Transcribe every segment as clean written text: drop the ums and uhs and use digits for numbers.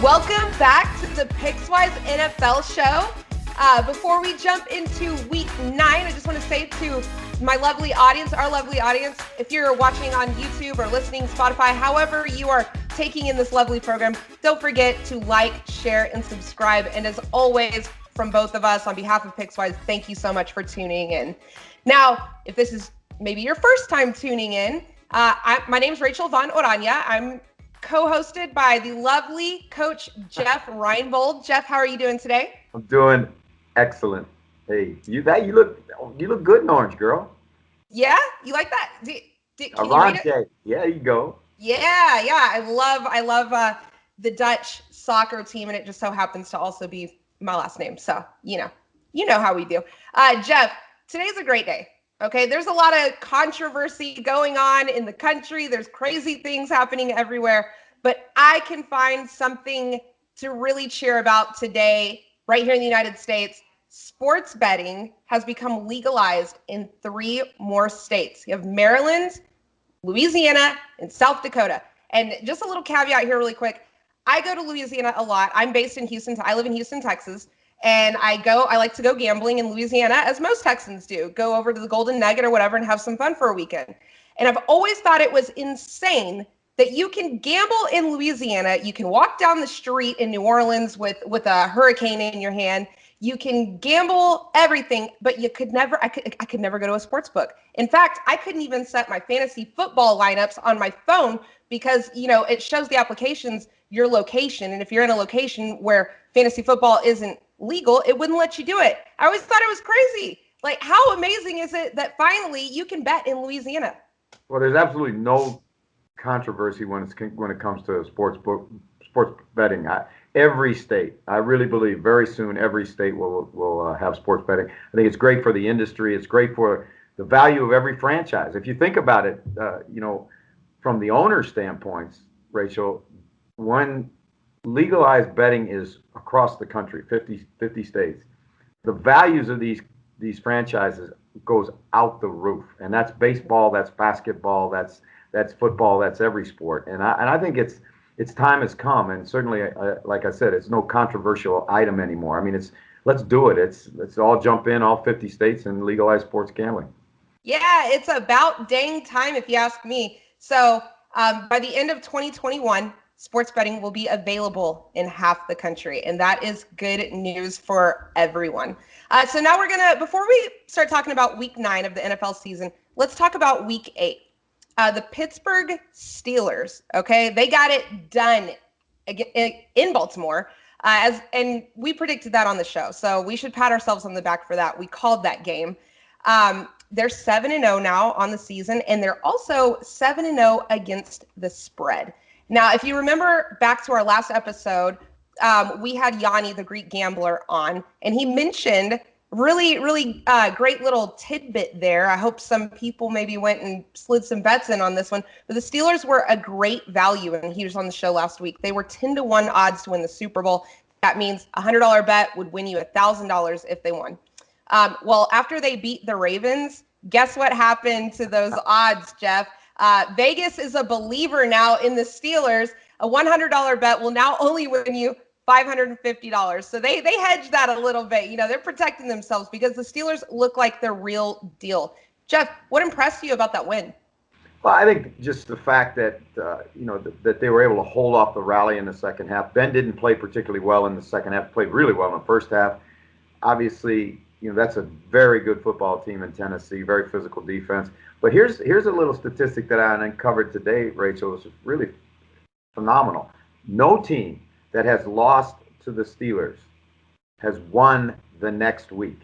Welcome back to the Pickswise NFL Show. Before we jump into week 9, I just want to say to my lovely audience, our lovely audience, if you're watching on YouTube or listening Spotify, however you are taking in this lovely program, don't forget to like, share, and subscribe. And as always, from both of us, on behalf of Pickswise, thank you so much for tuning in. Now, if this is maybe your first time tuning in, my name is Rachael von Oranje. I'm co-hosted by the lovely Coach Jeff Reinebold. Jeff, how are you doing today? I'm doing excellent. Hey, you look good in orange, girl. Yeah, you like that? Can Oranje. You read it? Yeah, you go. Yeah. I love the Dutch soccer team, and it just so happens to also be my last name. So you know how we do. Jeff, today's a great day. Okay, there's a lot of controversy going on in the country. There's crazy things happening everywhere, but I can find something to really cheer about today right here in the United States. Sports betting has become legalized in 3 more states. You have Maryland, Louisiana, and South Dakota. And just a little caveat here really quick. I go to Louisiana a lot. I'm based in Houston. I live in Houston, Texas. And I like to go gambling in Louisiana, as most Texans do, go over to the Golden Nugget or whatever and have some fun for a weekend. And I've always thought it was insane that you can gamble in Louisiana. You can walk down the street in New Orleans with a hurricane in your hand. You can gamble everything, but I could never go to a sports book. In fact, I couldn't even set my fantasy football lineups on my phone because, it shows the applications your location. And if you're in a location where fantasy football isn't legal, it wouldn't let you do it. I always thought it was crazy. Like, how amazing is it that finally you can bet in Louisiana? Well, there's absolutely no controversy when it comes to sports betting. Every state, I really believe, very soon every state will have sports betting. I think it's great for the industry. It's great for the value of every franchise. If you think about it, from the owner standpoints, Rachael, when legalized betting is across the country, 50 states, the values of these franchises goes out the roof. And that's baseball, that's basketball, that's football, that's every sport. And I think it's time has come, and certainly, like I said, it's no controversial item anymore. I mean, let's do it. Let's all jump in, all 50 states, and legalize sports gambling. Yeah, it's about dang time, if you ask me. So by the end of 2021, sports betting will be available in half the country, and that is good news for everyone. So now before we start talking about week 9 of the NFL season, let's talk about week 8. The Pittsburgh Steelers, okay, they got it done in Baltimore, and we predicted that on the show, so we should pat ourselves on the back for that. We called that game. They're 7-0 now on the season, and they're also 7-0 against the spread. Now, if you remember back to our last episode, we had Yanni, the Greek gambler, on, and he mentioned really great little tidbit there. I hope some people maybe went and slid some bets in on this one. But the Steelers were a great value, and he was on the show last week. They were 10-1 odds to win the Super Bowl. That means a $100 bet would win you $1,000 if they won. Well, after they beat the Ravens, guess what happened to those odds, Jeff? Vegas is a believer now in the Steelers. A $100 bet will now only win you $550. So they hedged that a little bit. They're protecting themselves because the Steelers look like the real deal. Jeff, what impressed you about that win? Well, I think just the fact that that they were able to hold off the rally in the second half. Ben didn't play particularly well in the second half. Played really well in the first half. Obviously, that's a very good football team in Tennessee. Very physical defense. But here's a little statistic that I uncovered today, Rachael. It's really phenomenal. No team that has lost to the Steelers has won the next week.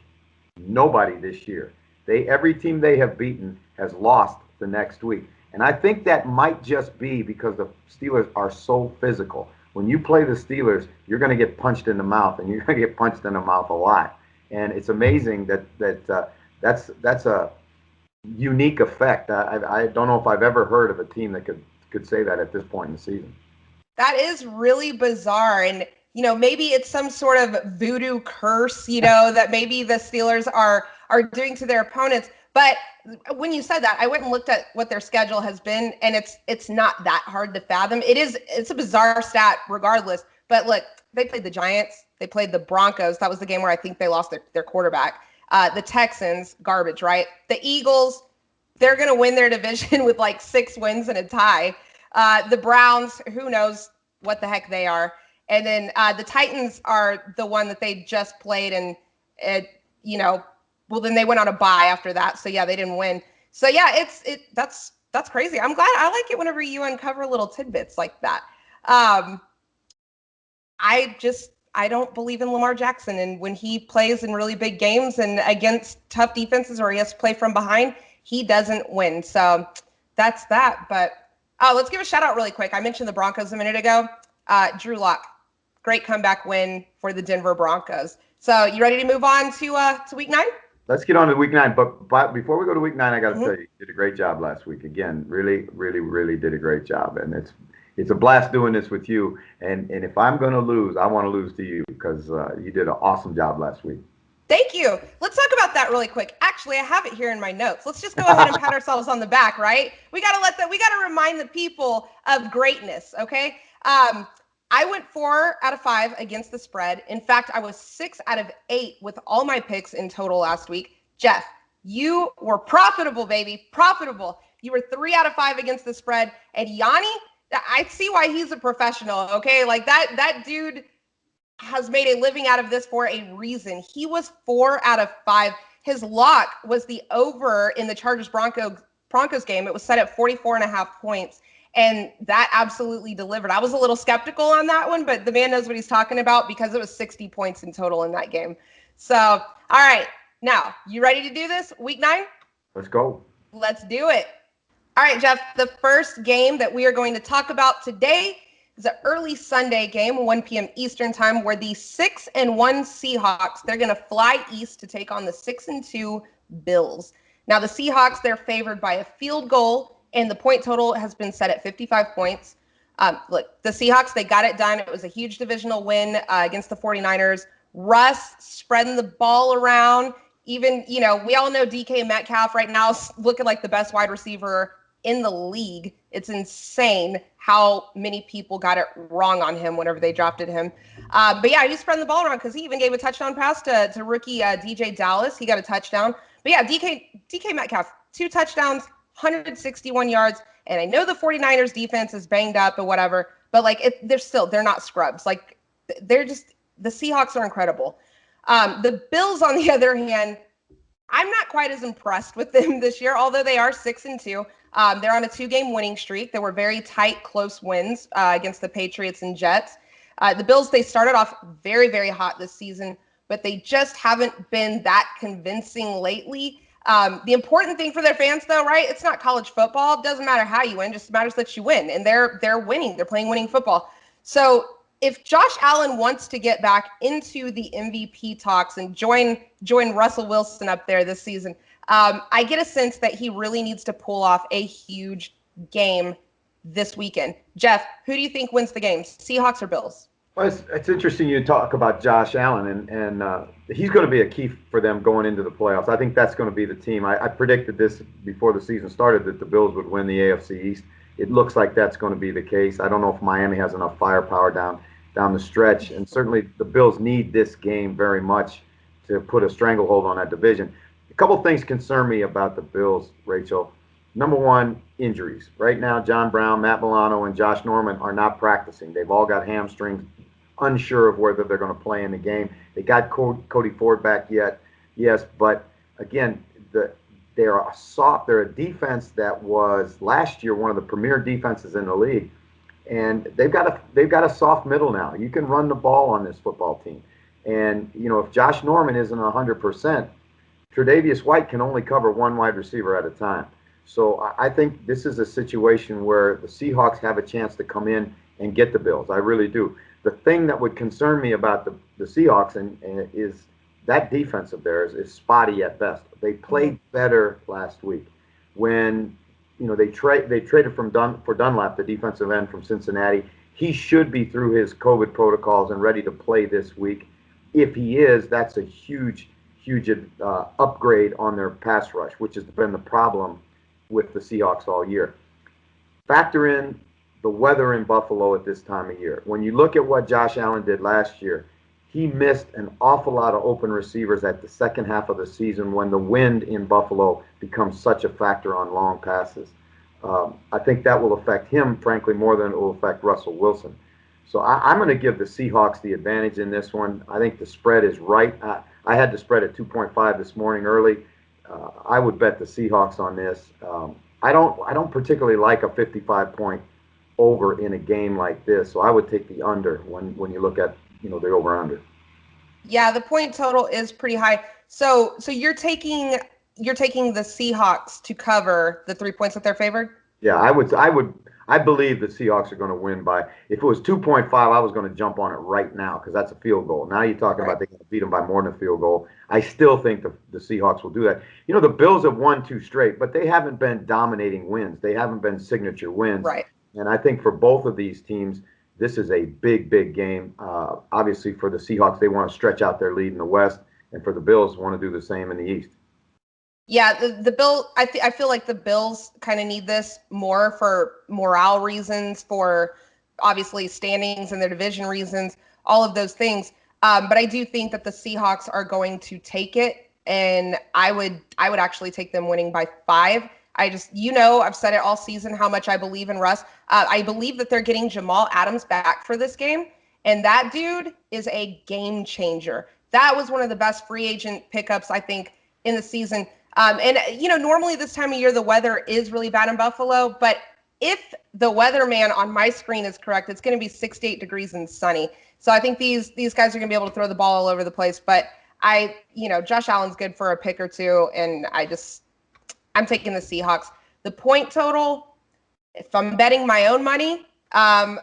Nobody this year. Every team they have beaten has lost the next week. And I think that might just be because the Steelers are so physical. When you play the Steelers, you're going to get punched in the mouth, and you're going to get punched in the mouth a lot. And it's amazing that's a unique effect. I don't know if I've ever heard of a team that could say that at this point in the season. That is really bizarre. And, maybe it's some sort of voodoo curse, that maybe the Steelers are doing to their opponents. But when you said that, I went and looked at what their schedule has been, and it's not that hard to fathom. It's a bizarre stat regardless, But look, they played the Giants. They played the Broncos. That was the game where I think they lost their quarterback. The Texans, garbage, right? The Eagles, they're going to win their division with like 6 wins and a tie. The Browns, who knows what the heck they are. And then the Titans are the one that they just played, and well, then they went on a bye after that. So yeah, they didn't win. So yeah, that's crazy. I'm glad. I like it whenever you uncover little tidbits like that. I don't believe in Lamar Jackson, and when he plays in really big games and against tough defenses or he has to play from behind, he doesn't win. So that's that. But let's give a shout out really quick. I mentioned the Broncos a minute ago. Drew Lock, great comeback win for the Denver Broncos. So you ready to move on to week 9? Let's get on to week 9. But before we go to week 9, I got to tell you did a great job last week. Again, really, really, really did a great job. And it's a blast doing this with you. And if I'm going to lose, I want to lose to you because you did an awesome job last week. Thank you. Let's talk about that really quick. Actually, I have it here in my notes. Let's just go ahead and pat ourselves on the back, right? We got to remind the people of greatness, okay? I went 4 out of 5 against the spread. In fact, I was 6 out of 8 with all my picks in total last week. Jeff, you were profitable, baby. Profitable. You were 3 out of 5 against the spread. And Yanni, I see why he's a professional, okay? Like that dude has made a living out of this for a reason. He was 4 out of 5. His lock was the over in the Chargers Broncos game. It was set at 44.5 points. And that absolutely delivered. I was a little skeptical on that one, but the man knows what he's talking about because it was 60 points in total in that game. So, all right. Now, you ready to do this? Week 9? Let's go. Let's do it. All right, Jeff. The first game that we are going to talk about today is an early Sunday game, 1 p.m. Eastern time, where the 6-1 Seahawks, they're going to fly east to take on the 6-2 Bills. Now, the Seahawks, they're favored by a field goal, and the point total has been set at 55 points. Look, the Seahawks, they got it done. It was a huge divisional win against the 49ers. Russ spreading the ball around. Even, we all know DK Metcalf right now is looking like the best wide receiver in the league. It's insane how many people got it wrong on him whenever they drafted him. But yeah, he's spreading the ball around because he even gave a touchdown pass to rookie DJ Dallas. He got a touchdown. But yeah, DK Metcalf, 2 touchdowns, 161 yards. And I know the 49ers defense is banged up or whatever, but like they're not scrubs. Like the Seahawks are incredible. The Bills, on the other hand, I'm not quite as impressed with them this year, although they are 6-2. They're on a 2-game winning streak. There were very tight, close wins against the Patriots and Jets. The Bills, they started off very, very hot this season, but they just haven't been that convincing lately. The important thing for their fans, though, right? It's not college football. It doesn't matter how you win; just matters that you win. And they're winning. They're playing winning football. So if Josh Allen wants to get back into the MVP talks and join Russell Wilson up there this season, I get a sense that he really needs to pull off a huge game this weekend. Jeff, who do you think wins the game, Seahawks or Bills? Well, it's interesting you talk about Josh Allen, and he's going to be a key for them going into the playoffs. I think that's going to be the team. I predicted this before the season started that the Bills would win the AFC East. It looks like that's going to be the case. I don't know if Miami has enough firepower down the stretch, and certainly the Bills need this game very much to put a stranglehold on that division. A couple things concern me about the Bills, Rachel. Number one, injuries. Right now, John Brown, Matt Milano, and Josh Norman are not practicing. They've all got hamstrings, unsure of whether they're going to play in the game. They got Cody Ford back yet, yes, but again, they're a defense that was last year one of the premier defenses in the league, and they've got a soft middle now. You can run the ball on this football team, and if Josh Norman isn't 100%, Tre'Davious White can only cover one wide receiver at a time. So I think this is a situation where the Seahawks have a chance to come in and get the Bills. I really do. The thing that would concern me about the Seahawks and is that defense of theirs is spotty at best. They played better last week when they traded for Dunlap, the defensive end from Cincinnati. He should be through his COVID protocols and ready to play this week. If he is, that's a huge upgrade on their pass rush, which has been the problem with the Seahawks all year. Factor in the weather in Buffalo at this time of year. When you look at what Josh Allen did last year, he missed an awful lot of open receivers at the second half of the season when the wind in Buffalo becomes such a factor on long passes. I think that will affect him, frankly, more than it will affect Russell Wilson. So I'm going to give the Seahawks the advantage in this one. I think the spread is right. I had the spread at 2.5 this morning early. I would bet the Seahawks on this. I don't particularly like a 55-point over in a game like this, so I would take the under when you look at the over under. Yeah, the point total is pretty high. So you're taking the Seahawks to cover the 3 points that they're favored? Yeah, I believe the Seahawks are going to win by, if it was 2.5, I was going to jump on it right now because that's a field goal. Now you're talking about they're going to beat them by more than a field goal. I still think the Seahawks will do that. The Bills have won 2 straight, but they haven't been dominating wins. They haven't been signature wins. Right. And I think for both of these teams, this is a big, big game. Obviously, for the Seahawks, they want to stretch out their lead in the West, and for the Bills, want to do the same in the East. Yeah, the Bills. I feel like the Bills kind of need this more for morale reasons, for obviously standings and their division reasons, all of those things. But I do think that the Seahawks are going to take it, and I would actually take them winning by 5. I've said it all season how much I believe in Russ. I believe that they're getting Jamal Adams back for this game, and that dude is a game changer. That was one of the best free agent pickups, I think, in the season. Normally this time of year, the weather is really bad in Buffalo, but if the weatherman on my screen is correct, it's going to be 68 degrees and sunny. So I think these guys are going to be able to throw the ball all over the place, but Josh Allen's good for a pick or two, and I'm taking the Seahawks. The point total, if I'm betting my own money, I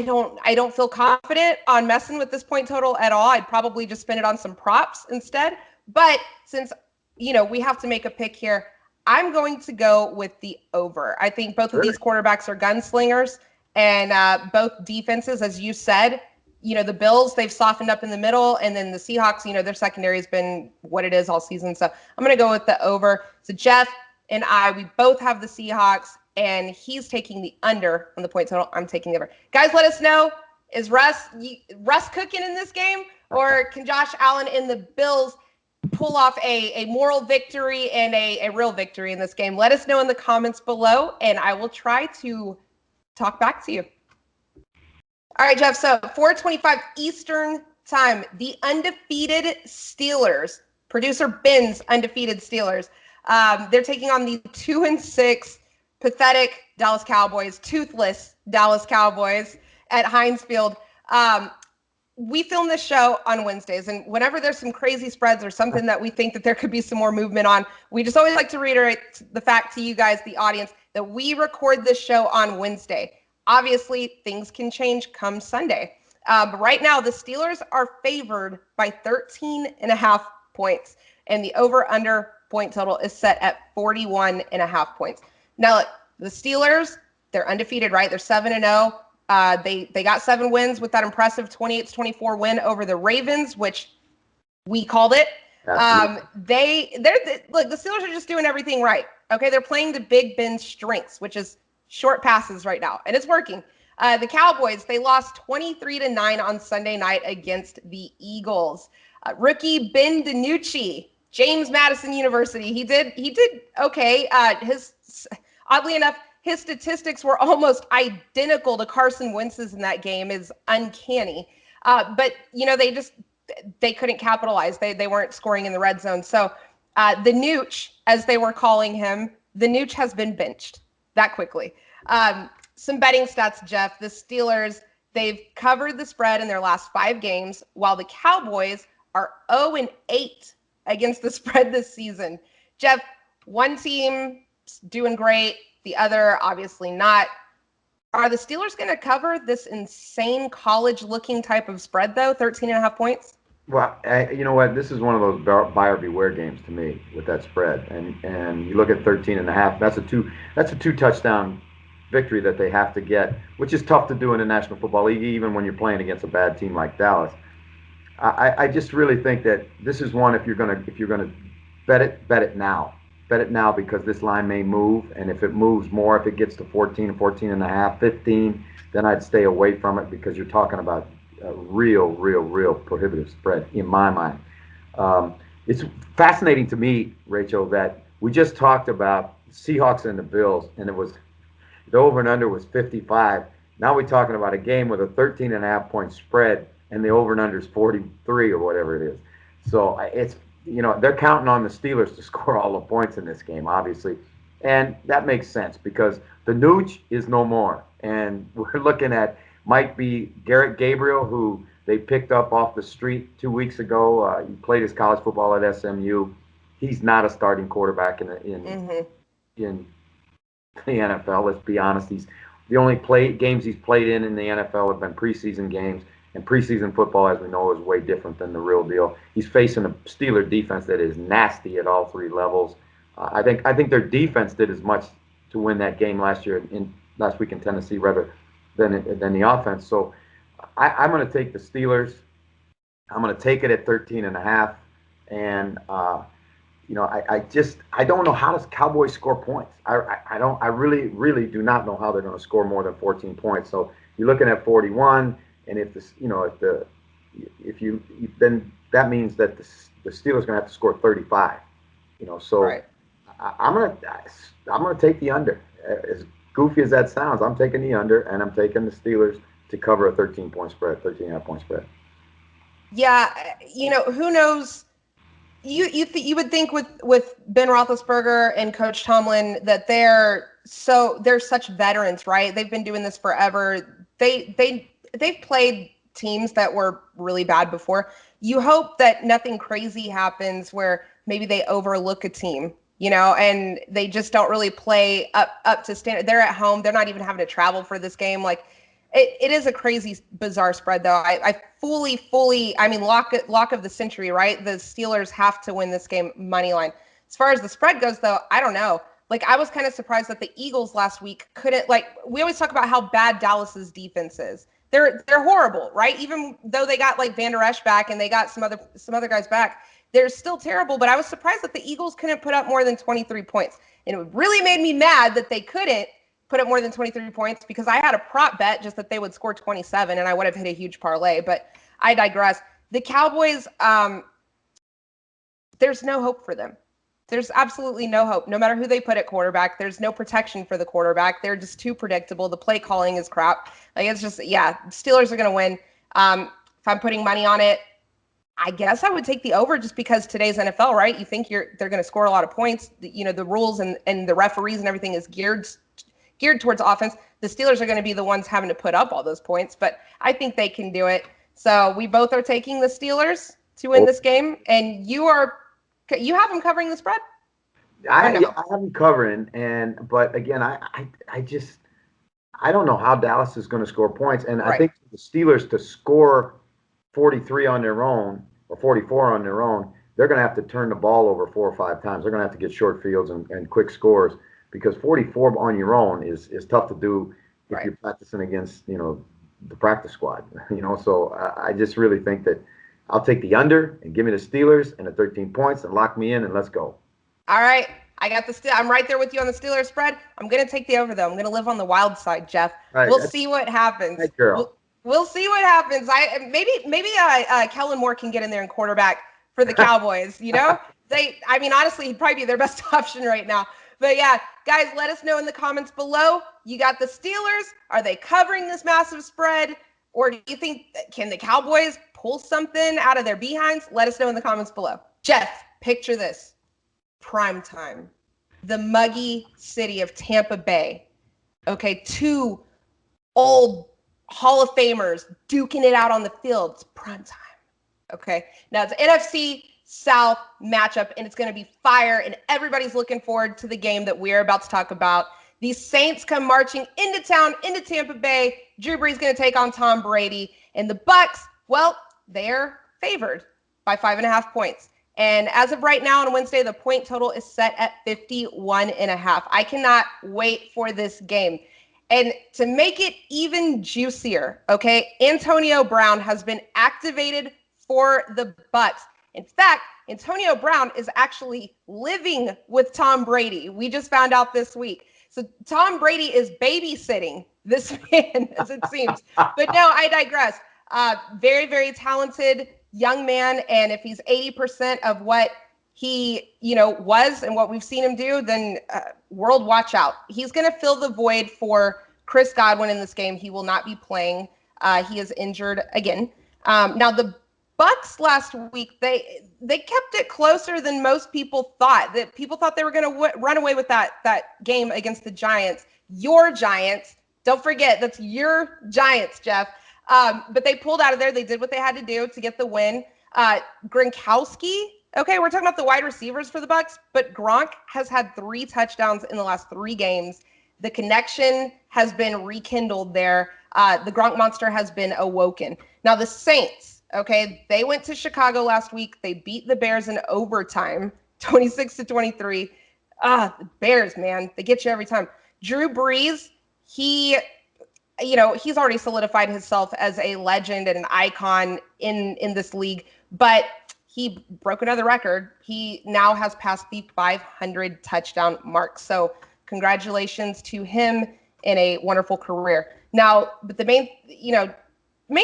don't feel confident on messing with this point total at all. I'd probably just spend it on some props instead. But since we have to make a pick here, I'm going to go with the over. I think both of these quarterbacks are gunslingers, and both defenses, as you said, the Bills, they've softened up in the middle, and then the Seahawks, their secondary has been what it is all season. So I'm going to go with the over. So Jeff and we both have the Seahawks, and he's taking the under on the point total. I'm taking the over. Guys, let us know, is Russ cooking in this game, or can Josh Allen and the Bills pull off a moral victory and a real victory in this game? Let us know in the comments below, and I will try to talk back to you. All right, Jeff, so 4:25 Eastern time, the undefeated Steelers, producer Ben's undefeated Steelers, they're taking on the 2-6 pathetic Dallas Cowboys, toothless Dallas Cowboys at Heinz Field. We film this show on Wednesdays, and whenever there's some crazy spreads or something that we think that there could be some more movement on, we just always like to reiterate the fact to you guys, the audience, that we record this show on Wednesday. Obviously, things can change come Sunday. But right now, the Steelers are favored by 13.5 points, and the over-under point total is set at 41.5 points. Now, the Steelers, they're undefeated, right? They're 7-0. They got 7 wins with that impressive 28-24 win over the Ravens, which we called it. Look, the Steelers are just doing everything right. Okay, they're playing to Big Ben's strengths, which is short passes right now, and it's working. The Cowboys, they lost 23-9 on Sunday night against the Eagles. Rookie Ben DiNucci, James Madison University, he did okay. Oddly enough, his statistics were almost identical to Carson Wentz's in that game. Is uncanny. But they couldn't capitalize. They weren't scoring in the red zone. So the Nooch, as they were calling him, the Nooch has been benched that quickly. Some betting stats, Jeff. The Steelers, they've covered the spread in their last 5 games, while the Cowboys are 0-8 against the spread this season. Jeff, one team doing great, the other obviously not. Are the Steelers going to cover this insane college-looking type of spread, though, 13.5 points? Well, you know what? This is one of those buyer beware games to me with that spread. And you look at 13.5. That's a 2 touchdown victory that they have to get, which is tough to do in the National Football League, even when you're playing against a bad team like Dallas. I just really think that this is one, if you're gonna bet it now. bet it now because this line may move. And if it moves more, if it gets to 14, 14 and a half, 15, then I'd stay away from it because you're talking about a real prohibitive spread in my mind. It's fascinating to me, Rachel, that we just talked about Seahawks and the Bills, and the over and under was 55. Now we're talking about a game with a 13 and a half point spread, and the over and under is 43 or whatever it is. So it's, they're counting on the Steelers to score all the points in this game, obviously. And that makes sense because the Nooch is no more. And we're looking at might be Garrett Gabriel, who they picked up off the street 2 weeks ago. He played his college football at SMU. He's not a starting quarterback in the NFL. Let's be honest. He's the only games he's played in the NFL have been preseason games, and preseason football, as we know, is way different than the real deal. He's facing a Steeler defense that is nasty at all three levels. I think their defense did as much to win that game last week in Tennessee rather than the offense. So I'm going to take the Steelers. I'm going to take it at 13 and a half, and I don't know how does Cowboys score points. I really do not know how they're going to score more than 14 points. So you're looking at 41, and then that means that the Steelers are going to have to score 35. So right. I'm gonna take the under. As goofy as that sounds, I'm taking the under, and I'm taking the Steelers to cover a 13-point spread, 13.5-point spread. Yeah, who knows? You would think with Ben Roethlisberger and Coach Tomlin that they're such veterans, right? They've been doing this forever. They've played teams that were really bad before. You hope that nothing crazy happens where maybe they overlook a team, and they just don't really play up to standard. They're at home. They're not even having to travel for this game. Like it is a crazy, bizarre spread though. I fully, lock of the century, right? The Steelers have to win this game money line. As far as the spread goes though, I don't know. Like I was kind of surprised that the Eagles last week couldn't, we always talk about how bad Dallas's defense is. They're horrible, right? Even though they got Van Der Esch back and they got some other guys back, they're still terrible. But I was surprised that the Eagles couldn't put up more than 23 points. And it really made me mad that they couldn't put up more than 23 points because I had a prop bet just that they would score 27 and I would have hit a huge parlay. But I digress. The Cowboys, there's no hope for them. There's absolutely no hope. No matter who they put at quarterback, there's no protection for the quarterback. They're just too predictable. The play calling is crap. It's just, Steelers are going to win. If I'm putting money on it, I guess I would take the over just because today's NFL, right? You think they're going to score a lot of points. The rules and the referees and everything is geared towards offense. The Steelers are going to be the ones having to put up all those points, but I think they can do it. So we both are taking the Steelers to win this game, and you have them covering the spread? I have them covering, but again, I don't know how Dallas is going to score points, and right. I think the Steelers to score 43 on their own or 44 on their own, they're going to have to turn the ball over 4 or 5 times. They're going to have to get short fields and quick scores because 44 on your own is tough to do if right. You're practicing against the practice squad. So I just really think that I'll take the under and give me the Steelers and the 13 points and lock me in and let's go. All right. I got I'm right there with you on the Steelers spread. I'm going to take the over, though. I'm going to live on the wild side, Jeff. Right. We'll see what happens. Hey, girl. We'll see what happens. Maybe Kellen Moore can get in there and quarterback for the Cowboys, honestly, he'd probably be their best option right now. But yeah, guys, let us know in the comments below. You got the Steelers. Are they covering this massive spread? Or do you think, can the Cowboys pull something out of their behinds? Let us know in the comments below. Jeff, picture this. Prime time. The muggy city of Tampa Bay. Okay, 2 old Hall of Famers duking it out on the field. It's prime time. Okay, now it's an NFC South matchup, and it's going to be fire, and everybody's looking forward to the game that we're about to talk about. These Saints come marching into town, into Tampa Bay. Drew Brees going to take on Tom Brady. And the Bucs, well, they're favored by 5.5 points. And as of right now on Wednesday, the point total is set at 51.5. I cannot wait for this game. And to make it even juicier, okay, Antonio Brown has been activated for the Bucs. In fact, Antonio Brown is actually living with Tom Brady. We just found out this week. So Tom Brady is babysitting this man, as it seems. But no, I digress. Very, very talented young man. And if he's 80% of what he, was and what we've seen him do, then world watch out. He's going to fill the void for Chris Godwin in this game. He will not be playing. He is injured again. Now the Bucs last week, they kept it closer than most people thought. That people thought they were going to run away with that game against the Giants. Your Giants. Don't forget, that's your Giants, Jeff. But they pulled out of there. They did what they had to do to get the win. Gronkowski. Okay, we're talking about the wide receivers for the Bucs, but Gronk has had 3 touchdowns in the last 3 games. The connection has been rekindled there. The Gronk monster has been awoken. Now the Saints, okay, they went to Chicago last week. They beat the Bears in overtime, 26-23. The Bears, man, they get you every time. Drew Brees, he's already solidified himself as a legend and an icon in this league, but he broke another record. He now has passed the 500 touchdown mark. So congratulations to him in a wonderful career. Now, but the main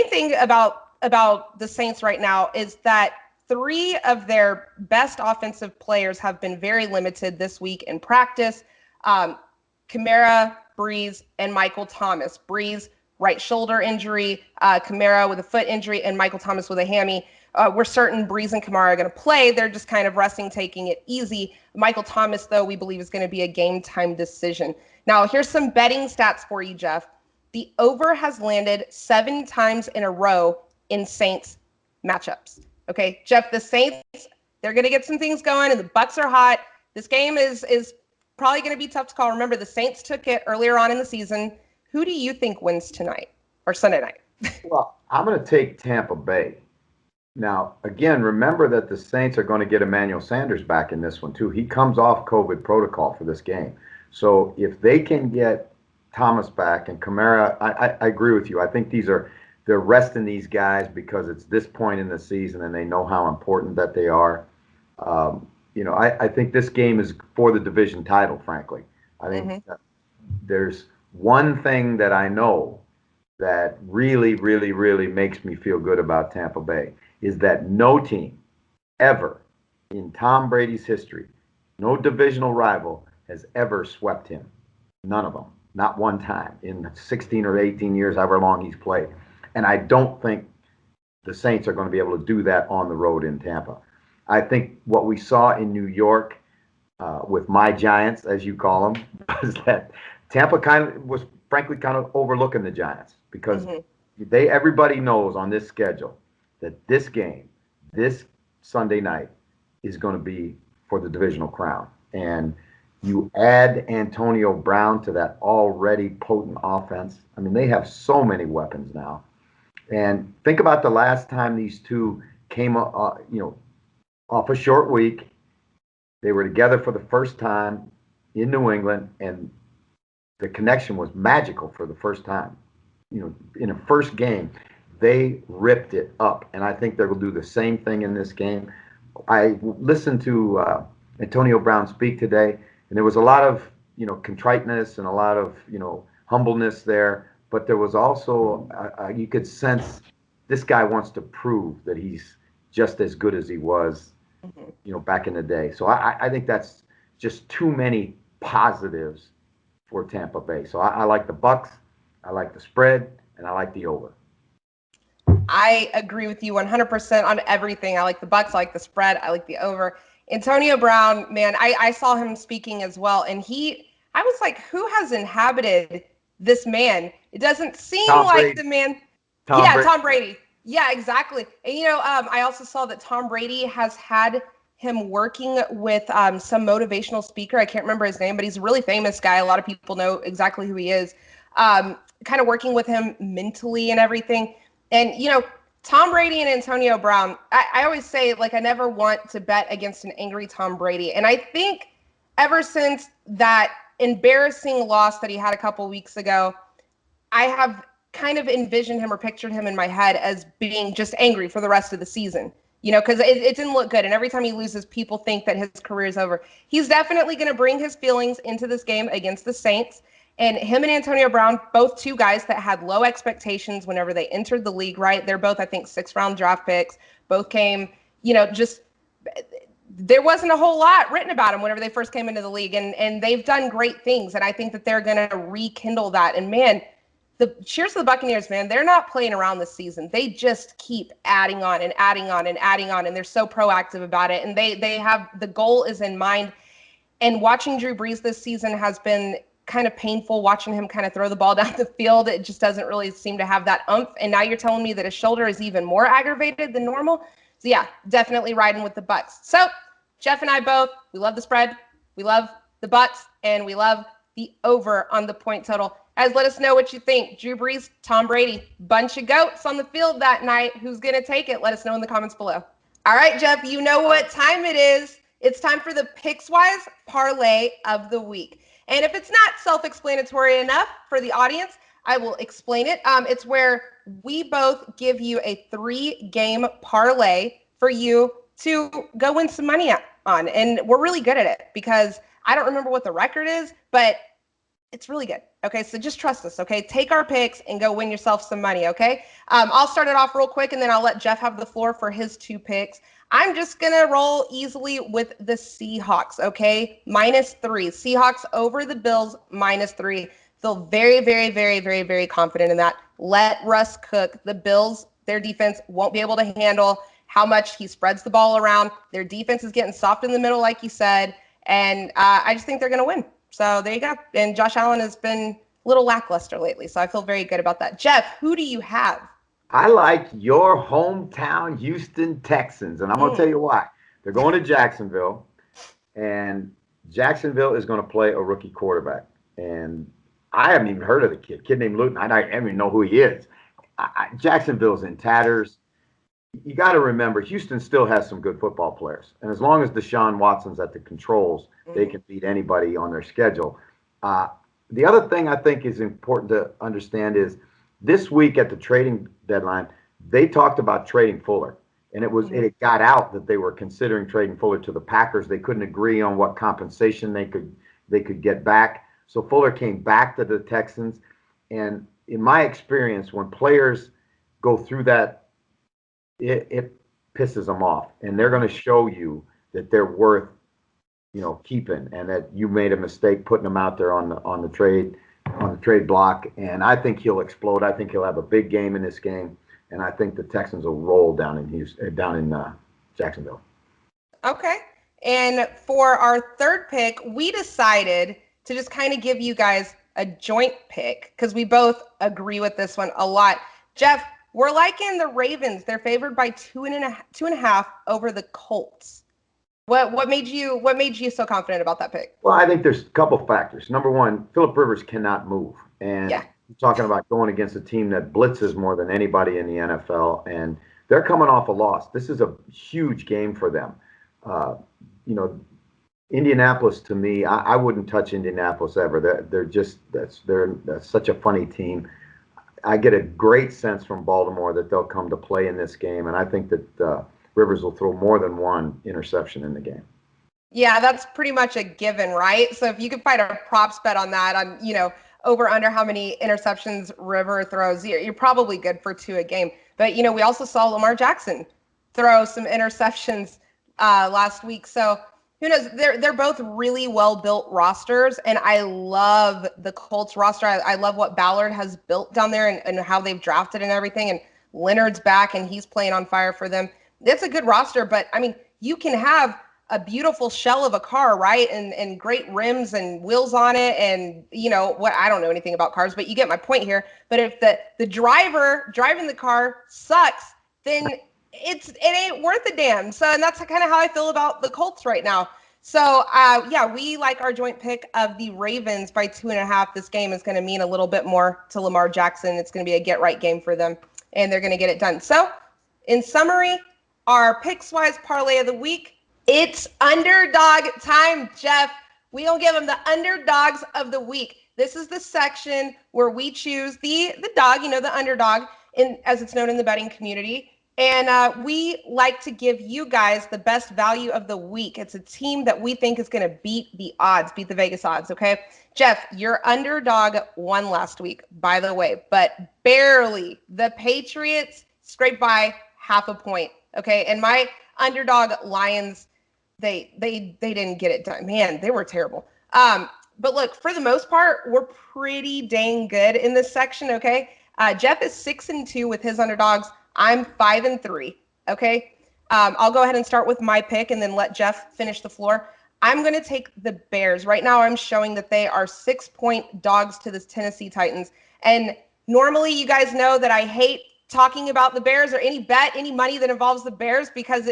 thing about the Saints right now is that 3 of their best offensive players have been very limited this week in practice. Kamara, Brees, and Michael Thomas. Brees, right shoulder injury, Kamara with a foot injury, and Michael Thomas with a hammy. We're certain Brees and Kamara are going to play. They're just kind of resting, taking it easy. Michael Thomas, though, we believe is going to be a game time decision. Now, here's some betting stats for you, Jeff. The over has landed 7 times in a row in Saints matchups. Okay, Jeff, the Saints, they're going to get some things going, and the Bucs are hot. This game is probably going to be tough to call. Remember, the Saints took it earlier on in the season. Who do you think wins tonight or Sunday night? Well, I'm going to take Tampa Bay. Now, again, remember that the Saints are going to get Emmanuel Sanders back in this one, too. He comes off COVID protocol for this game. So if they can get Thomas back and Kamara, I agree with you. I think they're resting these guys because it's this point in the season and they know how important that they are. I think this game is for the division title, frankly. I think there's one thing that I know that really, really, really makes me feel good about Tampa Bay is that no team ever in Tom Brady's history, no divisional rival has ever swept him. None of them. Not one time in 16 or 18 years, however long he's played. And I don't think the Saints are going to be able to do that on the road in Tampa. I think what we saw in New York with my Giants, as you call them, was that Tampa was frankly overlooking the Giants because everybody knows on this schedule that this game, this Sunday night, is going to be for the divisional crown. And you add Antonio Brown to that already potent offense. I mean, they have so many weapons now. And think about the last time these two came, off a short week. They were together for the first time in New England, and the connection was magical for the first time. In a first game, they ripped it up, and I think they will do the same thing in this game. I listened to Antonio Brown speak today, and there was a lot of contriteness and a lot of humbleness there, but there was also you could sense this guy wants to prove that he's just as good as he was back in the day. So I think that's just too many positives for Tampa Bay. So I like the Bucs, I like the spread, and I like the over. I agree with you 100% on everything. I like the Bucs, I like the spread, I like the over. Antonio Brown, man, I saw him speaking as well, and I was like, who has inhabited this man? It doesn't seem like the man. Tom Brady. Yeah, exactly. And I also saw that Tom Brady has had him working with some motivational speaker. I can't remember his name, but he's a really famous guy. A lot of people know exactly who he is. Kind of working with him mentally and everything. And, Tom Brady and Antonio Brown, I always say, I never want to bet against an angry Tom Brady. And I think ever since that embarrassing loss that he had a couple weeks ago, I have kind of envisioned him or pictured him in my head as being just angry for the rest of the season. because it didn't look good. And every time he loses, people think that his career is over. He's definitely going to bring his feelings into this game against the Saints. And him and Antonio Brown, both two guys that had low expectations whenever they entered the league, right? They're both, I think, 6th-round draft picks. Both came, just there wasn't a whole lot written about them whenever they first came into the league. And they've done great things. And I think that they're going to rekindle that. And, man, cheers to the Buccaneers, man. They're not playing around this season. They just keep adding on and adding on and adding on. And they're so proactive about it. And they have the goal is in mind. And watching Drew Brees this season has been kind of painful, watching him kind of throw the ball down the field. It just doesn't really seem to have that oomph. And now you're telling me that his shoulder is even more aggravated than normal. So yeah, definitely riding with the Bucs. So Jeff and I both, we love the spread. We love the Bucs, and we love the over on the point total. Guys, let us know what you think. Drew Brees, Tom Brady, bunch of goats on the field that night. Who's going to take it? Let us know in the comments below. All right, Jeff, you know what time it is. It's time for the Pickswise Parlay of the Week. And if it's not self-explanatory enough for the audience, I will explain it. It's where we both give you a 3-game parlay for you to go win some money on. And we're really good at it because I don't remember what the record is, but it's really good. Okay, so just trust us, okay? Take our picks and go win yourself some money, okay? I'll start it off real quick, and then I'll let Jeff have the floor for his 2 picks. I'm just going to roll easily with the Seahawks, okay? -3. Seahawks over the Bills, -3. Feel very, very, very, very, very confident in that. Let Russ cook. The Bills, their defense won't be able to handle how much he spreads the ball around. Their defense is getting soft in the middle, like you said, and I just think they're going to win. So there you go. And Josh Allen has been a little lackluster lately, so I feel very good about that. Jeff, who do you have? I like your hometown Houston Texans, and I'm going to tell you why. They're going to Jacksonville, and Jacksonville is going to play a rookie quarterback. And I haven't even heard of the kid named Luton. I don't even know who he is. Jacksonville's in tatters. You got to remember, Houston still has some good football players. And as long as Deshaun Watson's at the controls, they can beat anybody on their schedule. The other thing I think is important to understand is this week at the trading deadline, they talked about trading Fuller. And it got out that they were considering trading Fuller to the Packers. They couldn't agree on what compensation they could get back. So Fuller came back to the Texans. And in my experience, when players go through that, it pisses them off, and they're going to show you that they're worth, keeping, and that you made a mistake putting them out there on the trade block. And I think he'll explode. I think he'll have a big game in this game, and I think the Texans will roll down in Jacksonville. Okay. And for our 3rd pick, we decided to just kind of give you guys a joint pick because we both agree with this one a lot. Jeff, we're liking the Ravens. They're favored by 2.5 over the Colts. What made you so confident about that pick? Well, I think there's a couple factors. Number one, Phillip Rivers cannot move, and you're talking about going against a team that blitzes more than anybody in the NFL, and they're coming off a loss. This is a huge game for them. Indianapolis, to me, I wouldn't touch Indianapolis ever. They're such a funny team. I get a great sense from Baltimore that they'll come to play in this game, and I think that Rivers will throw more than one interception in the game. Yeah, that's pretty much a given, right? So if you could find a props bet on that, on over under how many interceptions River throws, you're probably good for 2 a game. But we also saw Lamar Jackson throw some interceptions last week, so who knows? They're both really well-built rosters, and I love the Colts roster. I love what Ballard has built down there and how they've drafted and everything, and Leonard's back, and he's playing on fire for them. It's a good roster, but, you can have a beautiful shell of a car, right, and great rims and wheels on it, and, I don't know anything about cars, but you get my point here. But if the driver driving the car sucks, then it ain't worth a damn. So, and that's kind of how I feel about the Colts right now. So, we like our joint pick of the Ravens by 2.5. This game is going to mean a little bit more to Lamar Jackson. It's going to be a get-right game for them, and they're going to get it done. So, in summary, our Pickswise Parlay of the Week, it's Underdog time, Jeff. We don't give them the Underdogs of the Week. This is the section where we choose the dog, the underdog, as it's known in the betting community, And we like to give you guys the best value of the week. It's a team that we think is going to beat the odds, beat the Vegas odds, okay? Jeff, your underdog won last week, by the way, but barely. The Patriots scraped by half a point, okay? And my underdog Lions, they didn't get it done. Man, they were terrible. But look, for the most part, we're pretty dang good in this section, okay? Jeff is 6-2 with his underdogs. I'm 5-3. Okay. I'll go ahead and start with my pick and then let Jeff finish the floor. I'm going to take the Bears. Right now, I'm showing that they are 6-point dogs to the Tennessee Titans. And normally, you guys know that I hate talking about the Bears or any bet, any money that involves the Bears because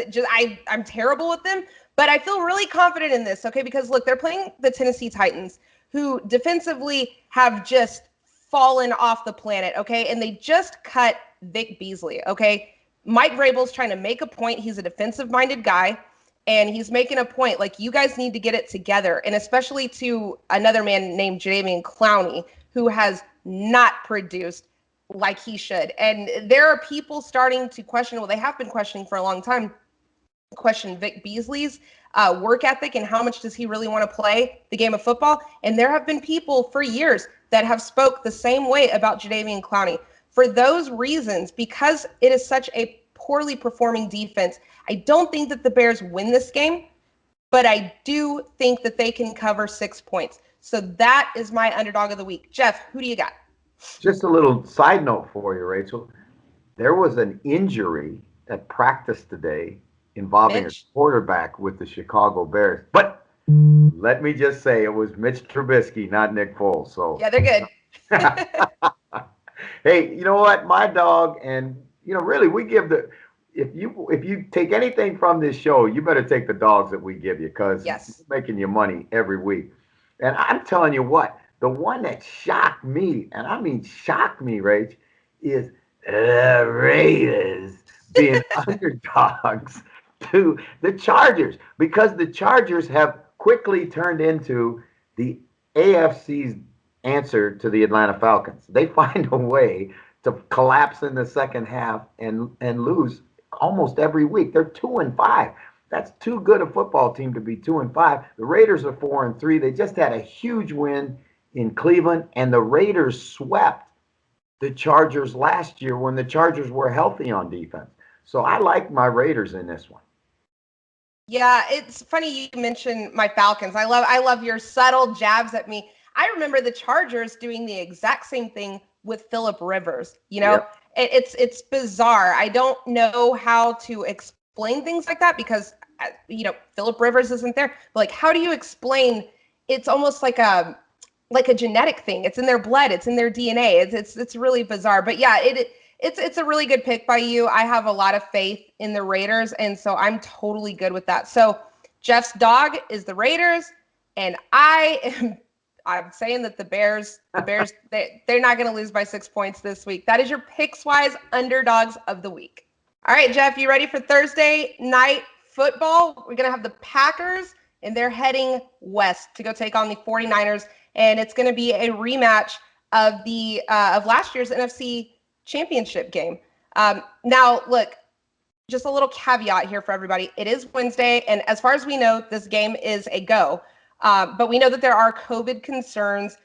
I'm terrible with them. But I feel really confident in this, okay? Because look, they're playing the Tennessee Titans, who defensively have just fallen off the planet, okay? And they just cut Vic Beasley, okay? Mike Vrabel's trying to make a point. He's a defensive-minded guy, and he's making a point. Like, you guys need to get it together, and especially to another man named Jadeveon Clowney, who has not produced like he should. And there are people starting to question, well, they have been questioning for a long time, question Vic Beasley's work ethic and how much does he really want to play the game of football. And there have been people for years that have spoke the same way about Jadeveon Clowney. For those reasons, because it is such a poorly performing defense, I don't think that the Bears win this game, but I do think that they can cover 6 points. So that is my underdog of the week. Jeff, who do you got? Just a little side note for you, Rachel. There was an injury at practice today involving Mitch? a quarterback with the Chicago Bears. But let me just say it was Mitch Trubisky, not Nick Foles. So Yeah, they're good. Hey, you know what? My dog, and really, we give if you take anything from this show, you better take the dogs that we give you because Yes. we're making you money every week. And I'm telling you what, the one that shocked me, and I mean shocked me, Rach, is the Raiders being underdogs to the Chargers because the Chargers have quickly turned into the AFC's answer to the Atlanta Falcons. They find a way to collapse in the second half and lose almost every week. They're 2-5. That's too good a football team to be 2-5. The Raiders are 4-3. They just had a huge win in Cleveland, and the Raiders swept the Chargers last year when the Chargers were healthy on defense. So I like my Raiders in this one. Yeah, it's funny you mentioned my Falcons. I love your subtle jabs at me. I remember the Chargers doing the exact same thing with Phillip Rivers. Yep. It's bizarre. I don't know how to explain things like that because Phillip Rivers isn't there. But like, how do you explain? It's almost like a genetic thing. It's in their blood. It's in their DNA. It's really bizarre. But yeah, it's a really good pick by you. I have a lot of faith in the Raiders, and so I'm totally good with that. So Jeff's dog is the Raiders, and I'm saying that the Bears, they're not going to lose by 6 points this week. That is your Pickswise underdogs of the week. All right, Jeff, you ready for Thursday night football? We're going to have the Packers, and they're heading west to go take on the 49ers, and it's going to be a rematch of of last year's NFC Championship game. Now, look, just a little caveat here for everybody. It is Wednesday, and as far as we know, this game is a go. But we know that there are COVID concerns.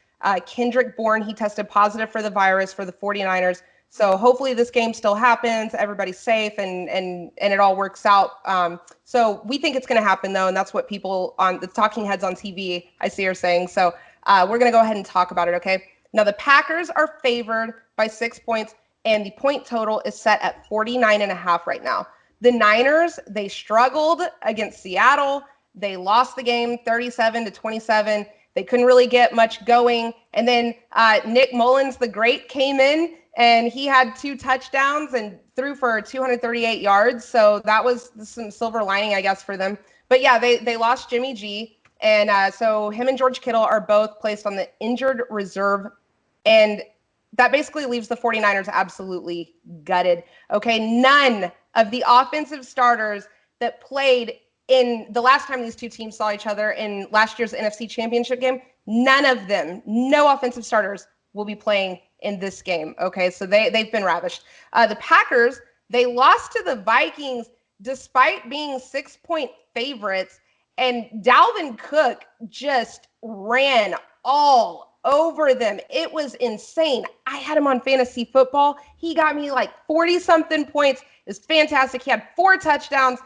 Kendrick Bourne, he tested positive for the virus for the 49ers. So hopefully this game still happens. Everybody's safe and it all works out. So we think it's going to happen, though. And that's what people on the talking heads on TV I see are saying. So we're going to go ahead and talk about it. OK, now the Packers are favored by 6 points and the point total is set at 49.5 right now. The Niners, they struggled against Seattle. They lost the game 37-27. They couldn't really get much going. And then Nick Mullins, the great, came in and he had 2 touchdowns and threw for 238 yards. So that was some silver lining, I guess, for them. But yeah, they lost Jimmy G. And so him and George Kittle are both placed on the injured reserve. And that basically leaves the 49ers absolutely gutted. Okay, none of the offensive starters that played in the last time these two teams saw each other in last year's NFC Championship game, none of them, no offensive starters will be playing in this game. Okay, so they've been ravished. The Packers, They lost to the Vikings despite being 6-point favorites. And Dalvin Cook just ran all over them. It was insane. I had him on fantasy football. He got me like 40-something points. It was fantastic. He had 4 touchdowns.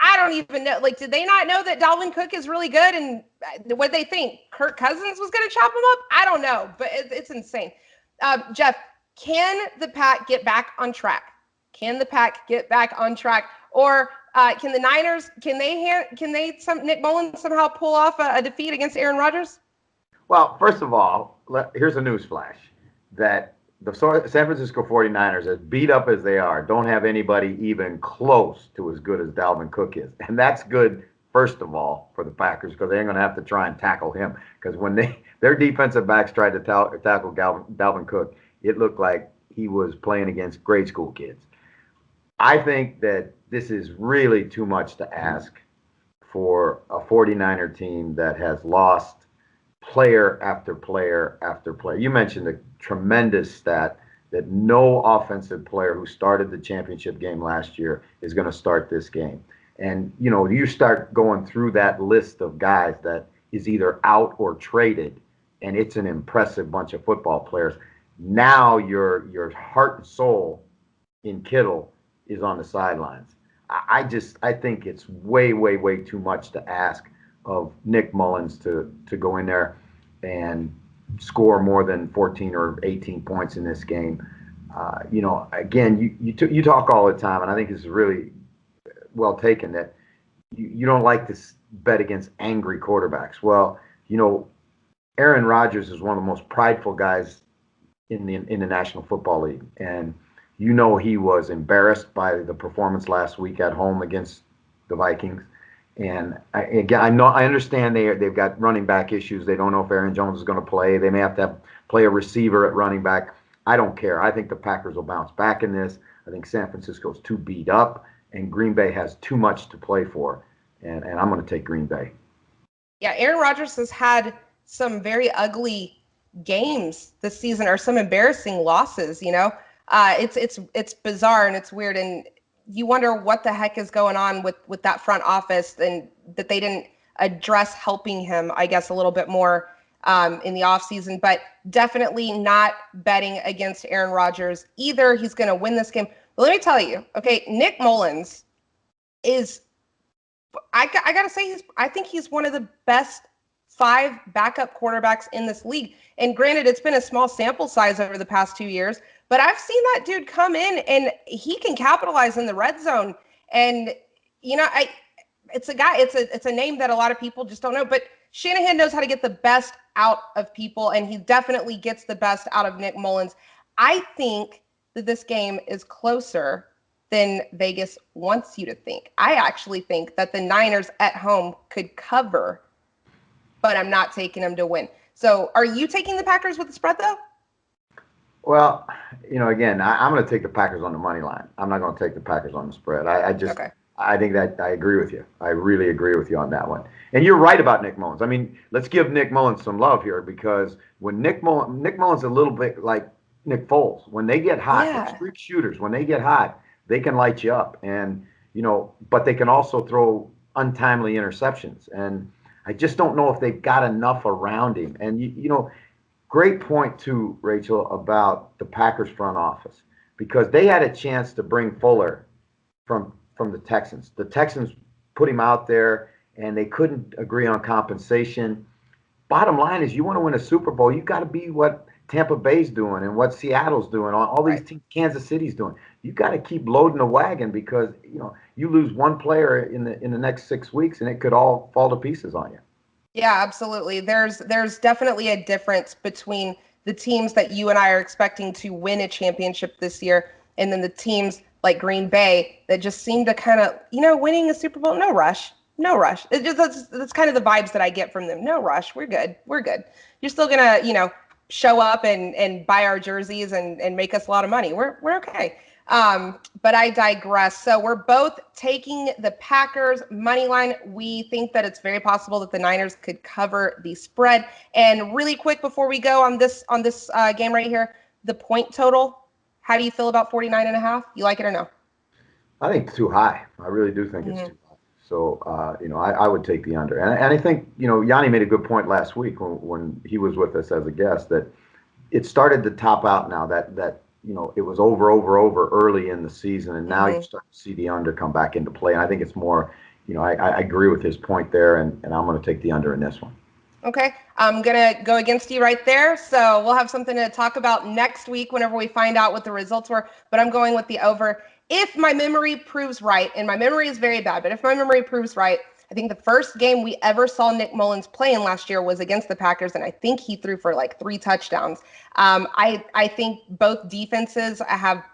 I don't even know. Like, did they not know that Dalvin Cook is really good? And what they think? Kirk Cousins was going to chop him up? I don't know, but it's insane. Jeff, can the Pack get back on track? Can the Pack get back on track? Or can the Niners, Nick Mullins somehow pull off a defeat against Aaron Rodgers? Well, first of all, here's a news flash that the San Francisco 49ers, as beat up as they are, don't have anybody even close to as good as Dalvin Cook is. And that's good, first of all, for the Packers, because they ain't going to have to try and tackle him. Because when their defensive backs tried to tackle Dalvin Cook, it looked like he was playing against grade school kids. I think that this is really too much to ask for a 49er team that has lost player after player after player. You mentioned the tremendous stat that no offensive player who started the championship game last year is going to start this game. And, you start going through that list of guys that is either out or traded, and it's an impressive bunch of football players. Now your heart and soul in Kittle is on the sidelines. I think it's way, way, way too much to ask of Nick Mullins to go in there and score more than 14 or 18 points in this game. Again, you talk all the time, and I think this is really well taken, that you don't like to bet against angry quarterbacks. Well, Aaron Rodgers is one of the most prideful guys in the National Football League, and he was embarrassed by the performance last week at home against the Vikings. And I understand they've got running back issues. They don't know if Aaron Jones is going to play. They may have to play a receiver at running back. I don't care. I think the Packers will bounce back in this. I think San Francisco's too beat up, and Green Bay has too much to play for. And I'm going to take Green Bay. Yeah, Aaron Rodgers has had some very ugly games this season, or some embarrassing losses. It's bizarre and it's weird, and you wonder what the heck is going on with that front office, and that they didn't address helping him, I guess, a little bit more in the offseason. But definitely not betting against Aaron Rodgers either. He's going to win this game. But let me tell you, okay, Nick Mullins is, I got to say, I think he's one of the best 5 backup quarterbacks in this league. And granted, it's been a small sample size over the past 2 years, but I've seen that dude come in and he can capitalize in the red zone. And, it's a guy, it's a name that a lot of people just don't know, but Shanahan knows how to get the best out of people, and he definitely gets the best out of Nick Mullins. I think that this game is closer than Vegas wants you to think. I actually think that the Niners at home could cover, but I'm not taking them to win. So are you taking the Packers with the spread, though? Well, again, I'm going to take the Packers on the money line. I'm not going to take the Packers on the spread. I think that I agree with you. I really agree with you on that one. And you're right about Nick Mullins. I mean, let's give Nick Mullins some love here, because when Nick Mullins is a little bit like Nick Foles. When they get hot, yeah. Streak shooters, when they get hot, they can light you up. And, but they can also throw untimely interceptions. And I just don't know if they've got enough around him. And, great point, too, Rachel, about the Packers front office, because they had a chance to bring Fuller from the Texans. The Texans put him out there, and they couldn't agree on compensation. Bottom line is, you want to win a Super Bowl, you've got to be what Tampa Bay's doing and what Seattle's doing, all these teams, Kansas City's doing. You've got to keep loading the wagon, because you lose one player in the next 6 weeks, and it could all fall to pieces on you. Yeah, absolutely. There's definitely a difference between the teams that you and I are expecting to win a championship this year, and then the teams like Green Bay that just seem to kind of, winning a Super Bowl, no rush. That's kind of the vibes that I get from them. No rush. We're good. You're still going to, show up and buy our jerseys and make us a lot of money. We're okay. But I digress. So we're both taking the Packers money line. We think that it's very possible that the Niners could cover the spread. And really quick before we go on this game right here, the point total. How do you feel about 49.5? You like it or no? I think it's too high. I really do think it's too high. So, I would take the under. And I think, Yanni made a good point last week when he was with us as a guest that it started to top out now that it was over early in the season. And now you start to see the under come back into play. And I think it's more, I agree with his point there. And I'm going to take the under in this one. Okay, I'm going to go against you right there. So we'll have something to talk about next week whenever we find out what the results were. But I'm going with the over. If my memory proves right, and my memory is very bad, but if my memory proves right, I think the first game we ever saw Nick Mullins playing last year was against the Packers, and I think he threw for like 3 touchdowns. I think both defenses have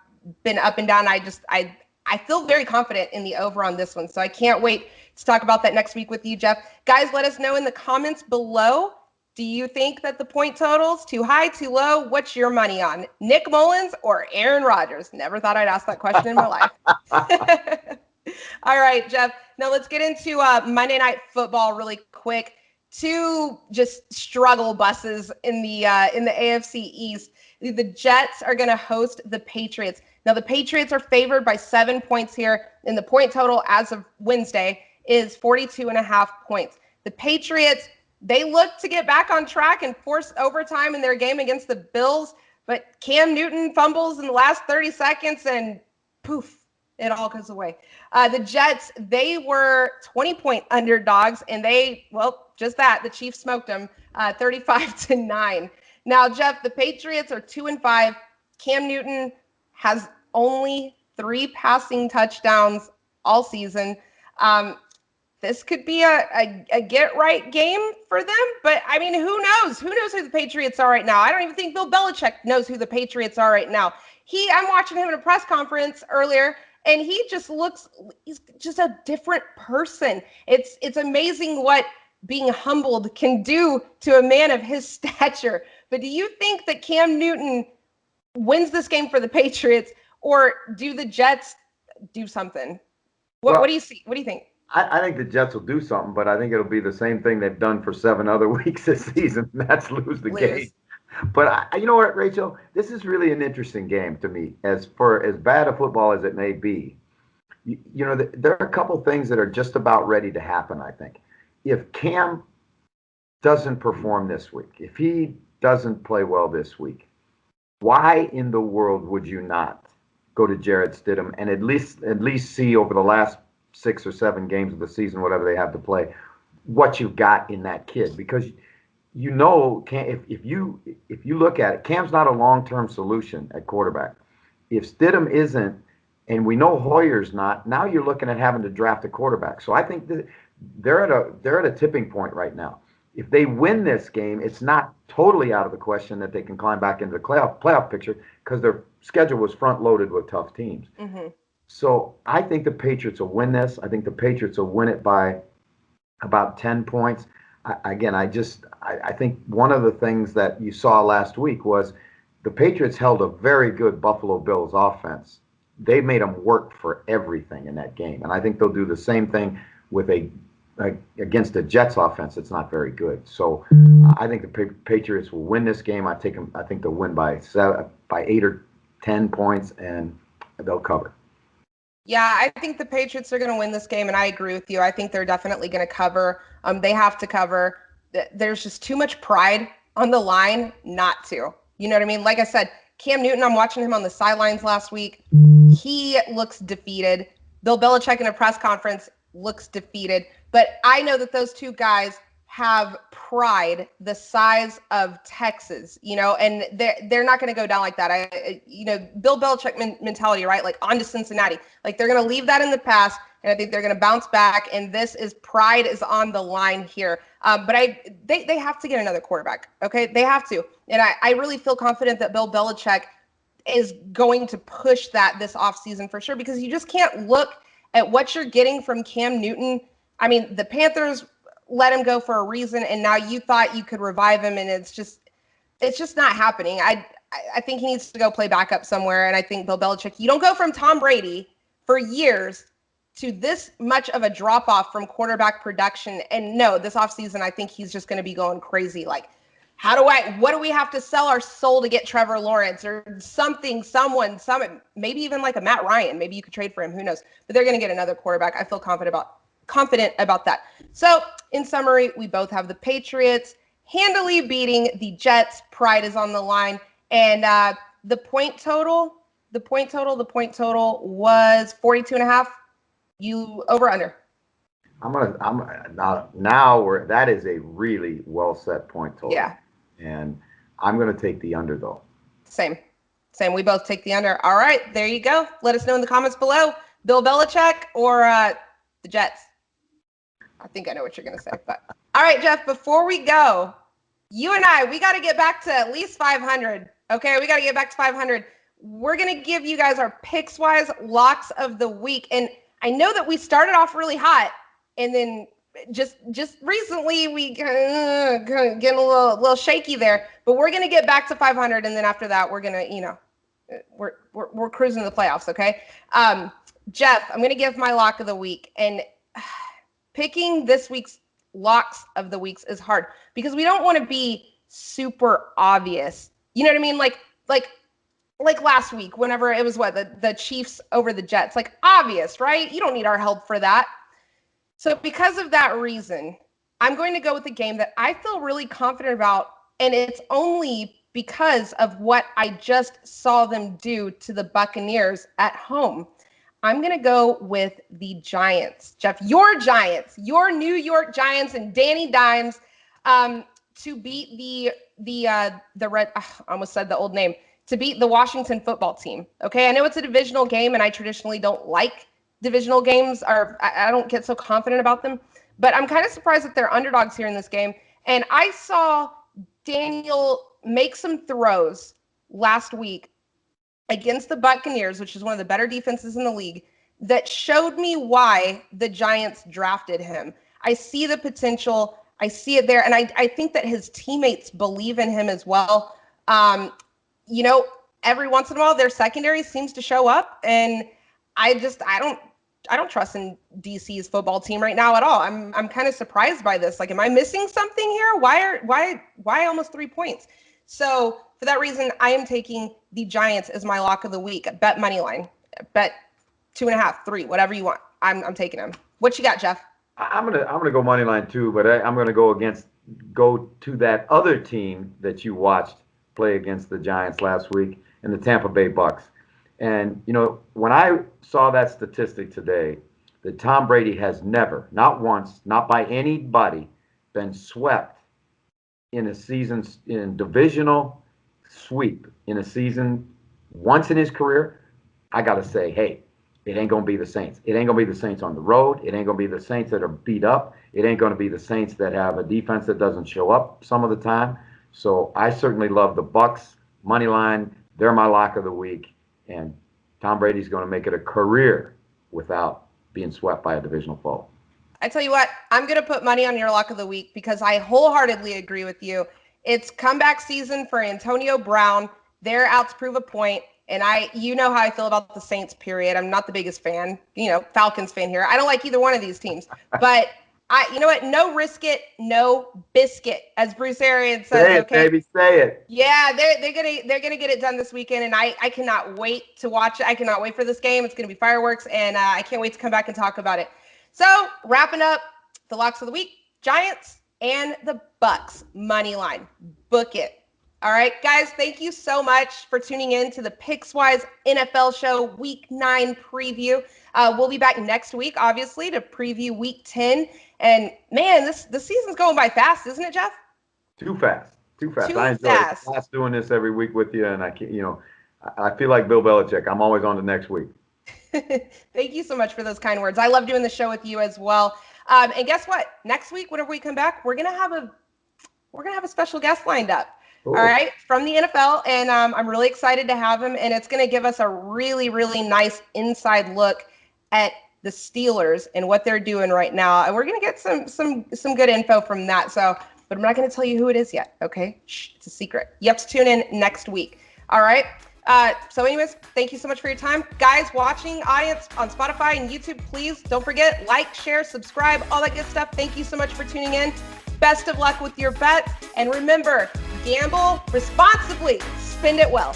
been up and down. I feel very confident in the over on this one, so I can't wait to talk about that next week with you, Jeff. Guys, let us know in the comments below. Do you think that the point total's too high, too low? What's your money on? Nick Mullins or Aaron Rodgers? Never thought I'd ask that question in my life. All right, Jeff. Now let's get into Monday Night Football really quick. 2 just struggle buses in the AFC East. The Jets are going to host the Patriots. Now the Patriots are favored by 7 points here, and the point total as of Wednesday is 42.5 points. The Patriots, they look to get back on track and force overtime in their game against the Bills, but Cam Newton fumbles in the last 30 seconds and poof, it all goes away. The Jets, they were 20-point underdogs, and just that, the Chiefs smoked them 35-9. Now, Jeff, the Patriots are 2-5. Cam Newton has only 3 passing touchdowns all season. This could be a get-right game for them, but, I mean, who knows? Who knows who the Patriots are right now? I don't even think Bill Belichick knows who the Patriots are right now. I'm watching him in a press conference earlier, and he's just a different person. It's amazing what being humbled can do to a man of his stature. But do you think that Cam Newton wins this game for the Patriots, or do the Jets do something? What do you see? What do you think? I think the Jets will do something, but I think it'll be the same thing they've done for 7 other weeks this season, and that's lose the game. But you know what, Rachel? This is really an interesting game to me. As bad a football as it may be, there are a couple things that are just about ready to happen, I think. If Cam doesn't perform this week, if he doesn't play well this week, why in the world would you not go to Jarrett Stidham and at least see over the last 6 or 7 games of the season, whatever they have to play, what you've got in that kid? Because if you look at it, Cam's not a long-term solution at quarterback. If Stidham isn't, and we know Hoyer's not, now you're looking at having to draft a quarterback. So I think that they're at a tipping point right now. If they win this game, it's not totally out of the question that they can climb back into the playoff picture because their schedule was front-loaded with tough teams. Mm-hmm. So I think the Patriots will win this. I think the Patriots will win it by about 10 points. I think one of the things that you saw last week was the Patriots held a very good Buffalo Bills offense. They made them work for everything in that game. And I think they'll do the same thing with against the Jets offense. It's not very good. So I think the Patriots will win this game. I think they'll win by 8 or 10 points, and they'll cover. Yeah, I think the Patriots are going to win this game, and I agree with you. I think they're definitely going to cover. They have to cover. There's just too much pride on the line not to. You know what I mean? Like I said, Cam Newton, I'm watching him on the sidelines last week. He looks defeated. Bill Belichick in a press conference looks defeated. But I know that those 2 guys have pride the size of Texas, and they're not going to go down like that. Bill Belichick mentality, right? Like on to Cincinnati, like they're going to leave that in the past, and I think they're going to bounce back. And pride is on the line here. But they have to get another quarterback. Okay, they have to, and I really feel confident that Bill Belichick is going to push that this offseason for sure, because you just can't look at what you're getting from Cam Newton. I mean, the Panthers let him go for a reason, and now you thought you could revive him, and it's just not happening. I think he needs to go play backup somewhere, and I think Bill Belichick, you don't go from Tom Brady for years to this much of a drop-off from quarterback production. And no, this offseason, I think he's just going to be going crazy, like what do we have to sell our soul to get Trevor Lawrence or something, maybe even like a Matt Ryan. Maybe you could trade for him. Who knows? But they're going to get another quarterback. I feel confident about that. So in summary, we both have the Patriots handily beating the Jets. Pride is on the line. And the point total was 42.5. You over under? That is a really well set point total. Yeah. And I'm gonna take the underdog. Same. We both take the under. All right, there you go. Let us know in the comments below. Bill Belichick or the Jets? I think I know what you're gonna say. But all right, Jeff. Before we go, you and we got to get back to at least 500. Okay, we got to get back to 500. We're gonna give you guys our Pickswise locks of the week, and I know that we started off really hot, and then just recently we getting a little shaky there. But we're gonna get back to 500, and then after that, we're gonna, we're cruising the playoffs. Okay, Jeff, I'm gonna give my lock of the week, and picking this week's locks of the weeks is hard because we don't want to be super obvious. You know what I mean? Like last week, whenever it was the Chiefs over the Jets, like obvious, right? You don't need our help for that. So because of that reason, I'm going to go with a game that I feel really confident about, and it's only because of what I just saw them do to the Buccaneers at home. I'm going to go with the Giants. Jeff, your New York Giants and Danny Dimes to beat the Red, I almost said the old name, to beat the Washington football team. Okay, I know it's a divisional game, and I traditionally don't like divisional games, or I don't get so confident about them, but I'm kind of surprised that they're underdogs here in this game. And I saw Daniel make some throws last week against the Buccaneers, which is one of the better defenses in the league, that showed me why the Giants drafted him. I see the potential. I see it there. And I think that his teammates believe in him as well. Every once in a while, their secondary seems to show up. And I don't trust in DC's football team right now at all. I'm kind of surprised by this. Like, am I missing something here? Why almost 3 points? So for that reason, I am taking the Giants as my lock of the week. Bet money line, bet 2.5, 3, whatever you want. I'm taking them. What you got, Jeff? I'm gonna go money line too, but I'm gonna go to that other team that you watched play against the Giants last week in the Tampa Bay Bucs. And when I saw that statistic today, that Tom Brady has never, not once, not by anybody, been swept in a season, in divisional sweep in a season once in his career, I got to say, hey, it ain't going to be the Saints. It ain't going to be the Saints on the road. It ain't going to be the Saints that are beat up. It ain't going to be the Saints that have a defense that doesn't show up some of the time. So I certainly love the Bucs money line. They're my lock of the week. And Tom Brady's going to make it a career without being swept by a divisional foe. I tell you what, I'm going to put money on your lock of the week because I wholeheartedly agree with you. It's comeback season for Antonio Brown. They're out to prove a point. And you know how I feel about the Saints, period. I'm not the biggest fan, Falcons fan here. I don't like either one of these teams. But you know what? No risk it, no biscuit, as Bruce Arians says. Say it, okay, baby, say it. Yeah, they're gonna get it done this weekend, and I cannot wait to watch it. I cannot wait for this game. It's gonna be fireworks, and I can't wait to come back and talk about it. So wrapping up the locks of the week: Giants and the Bucs money line. Book it. All right, guys, thank you so much for tuning in to the Pickswise NFL Show Week 9 preview. We'll be back next week, obviously, to preview Week 10. And, man, the season's going by fast, isn't it, Jeff? Too fast. I enjoy it. Doing this every week with you, and I feel like Bill Belichick. I'm always on to next week. Thank you so much for those kind words. I love doing the show with you as well. And guess what? Next week, whenever we come back, we're gonna have a special guest lined up. All right, from the NFL, and I'm really excited to have him, and it's going to give us a really, really nice inside look at the Steelers and what they're doing right now, and we're going to get some good info from that. So, but I'm not going to tell you who it is yet. Okay, shh, it's a secret. You have to tune in next week. All right. So, anyways, thank you so much for your time, guys. Watching audience on Spotify and YouTube, please don't forget, like, share, subscribe, all that good stuff. Thank you so much for tuning in. Best of luck with your bets, and remember, Gamble responsibly. Spend it well.